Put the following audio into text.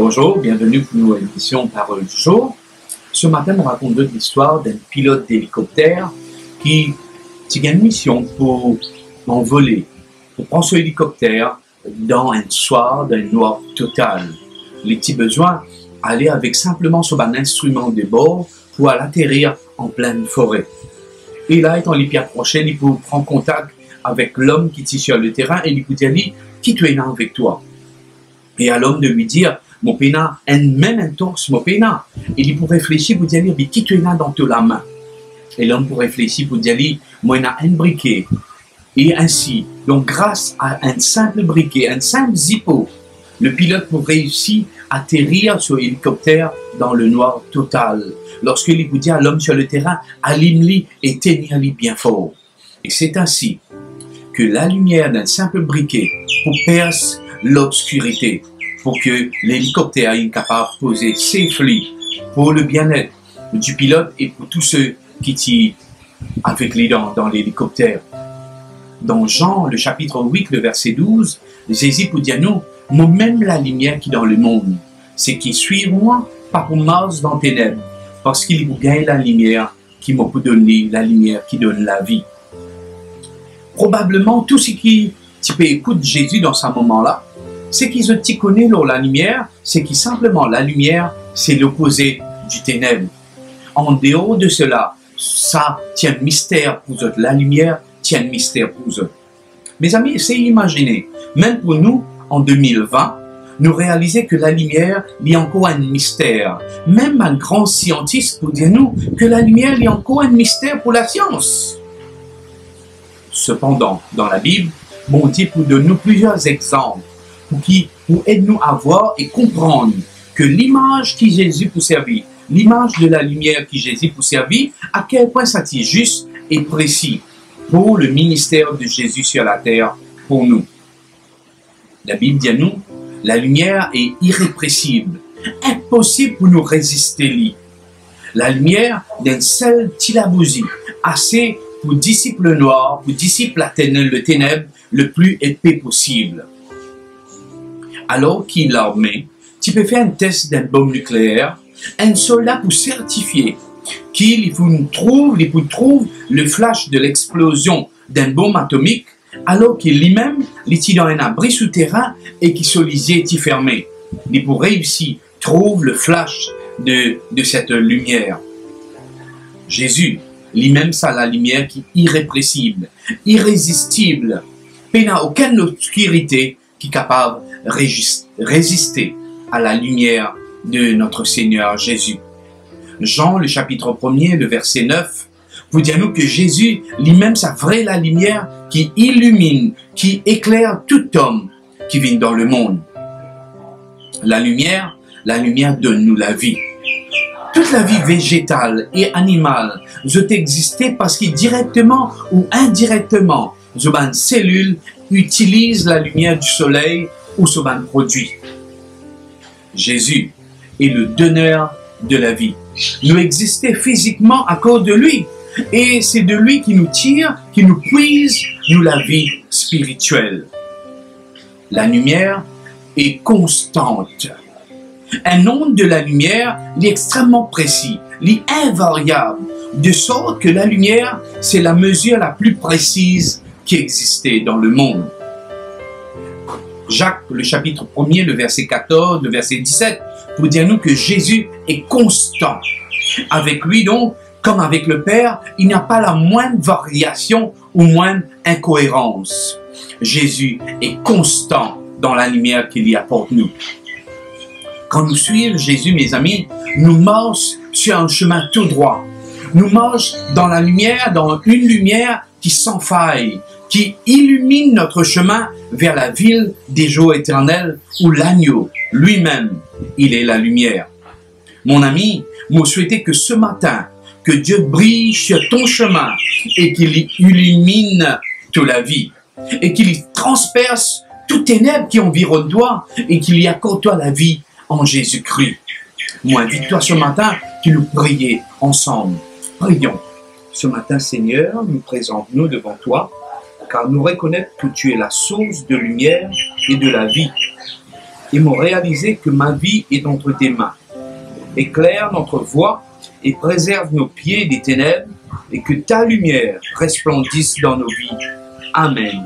Bonjour, bienvenue pour une nouvelle émission Parole du jour. Ce matin, on raconte l'histoire d'un pilote d'hélicoptère qui a une mission pour envoler, pour prendre son hélicoptère dans un soir d'un noir total. Les petits besoins aller avec simplement son instrument de bord pour atterrir en pleine forêt. Et là, étant les pieds approchés, il peut prendre contact avec l'homme qui est sur le terrain et il peut dire qui tu es là avec toi. Et à l'homme de lui dire, mon pénat, même un torse, mon pénat. Et il pour réfléchir, pour dire, mais qui tu es là dans ta main? Et l'homme pour réfléchir, pour dire, moi, il a un briquet. Et ainsi, donc grâce à un simple briquet, un simple zippo, le pilote pour réussir à atterrir sur l'hélicoptère dans le noir total. Lorsqu'il vous dit à l'homme sur le terrain, allume-li et éteigne-li bien fort. Et c'est ainsi que la lumière d'un simple briquet pour perce l'obscurité, pour que l'hélicoptère soit capable de poser safely pour le bien-être du pilote et pour tous ceux qui sont avec lui dans l'hélicoptère. Dans Jean, le chapitre 8, le verset 12, Jésus peut dire nous, moi-même la lumière qui est dans le monde, c'est qui suit moi, pas pour marche dans les ténèbres, parce qu'il vous gagne la lumière qui m'a donné, la lumière qui donne la vie. Probablement, tout ce qui peut écouter Jésus dans ce moment-là, c'est qu'ils ont connu la lumière, c'est que simplement la lumière, c'est l'opposé du ténèbre. En dehors de cela, ça tient mystère pour eux. La lumière tient mystère pour eux. Mes amis, essayez d'imaginer, même pour nous, en 2020, nous réaliser que la lumière, il y a encore un mystère. Même un grand scientiste peut dire nous que la lumière, il y a encore un mystère pour la science. Cependant, dans la Bible, bon Dieu peut donner nous plusieurs exemples pour aider-nous à voir et comprendre que l'image qui Jésus pour servir, l'image de la lumière qui Jésus pour servir, à quel point ça est juste et précis pour le ministère de Jésus sur la terre pour nous. La Bible dit à nous, la lumière est irrépressible, impossible pour nous résister. La lumière d'un seul tilabousi, assez pour dissiper le noir, pour dissiper le ténèbre le plus épais possible. Alors qu'il l'armée, tu peux faire un test d'un bombe nucléaire, un soldat pour certifier qu'il trouve le flash de l'explosion d'un bombe atomique, alors qu'il lui-même est dans un abri souterrain et qui son lisier est fermé. Il pour réussir, trouve le flash de cette lumière. Jésus, lui-même, ça la lumière qui est irrépressible, irrésistible, il n'a aucune obscurité qui est capable de résister à la lumière de notre Seigneur Jésus. Jean, le chapitre 1er, le verset 9, vous dit à nous que Jésus, lui-même, sa vraie la lumière qui illumine, qui éclaire tout homme qui vit dans le monde. La lumière donne-nous la vie. Toute la vie végétale et animale doit exister parce que directement ou indirectement, une cellule utilise la lumière du soleil ou ce produit. Jésus est le donneur de la vie. Nous existons physiquement à cause de lui. Et c'est de lui qui nous tire, qui nous puise, nous la vie spirituelle. La lumière est constante. Un onde de la lumière est extrêmement précis, est invariable, de sorte que la lumière, c'est la mesure la plus précise qui existait dans le monde. Jacques, le chapitre 1er, le verset 14, le verset 17, pour dire nous que Jésus est constant. Avec lui donc, comme avec le Père, il n'y a pas la moindre variation ou moindre incohérence. Jésus est constant dans la lumière qu'il y apporte nous. Quand nous suivons Jésus, mes amis, nous marchons sur un chemin tout droit. Nous marchons dans la lumière, dans une lumière qui sans faille, qui illumine notre chemin vers la ville des jours éternels où l'agneau lui-même, il est la lumière. Mon ami, moi souhaite que ce matin, que Dieu brille sur ton chemin et qu'il illumine toute la vie et qu'il transperce toutes ténèbres qui environnent toi et qu'il y accorde toi la vie en Jésus-Christ. Moi, invite-toi ce matin que nous prions ensemble. Prions. Ce matin, Seigneur, nous présentons devant toi, car nous reconnaissons que tu es la source de lumière et de la vie. et m'ont réalisé que ma vie est entre tes mains. Éclaire notre voie et préserve nos pieds des ténèbres et que ta lumière resplendisse dans nos vies. Amen.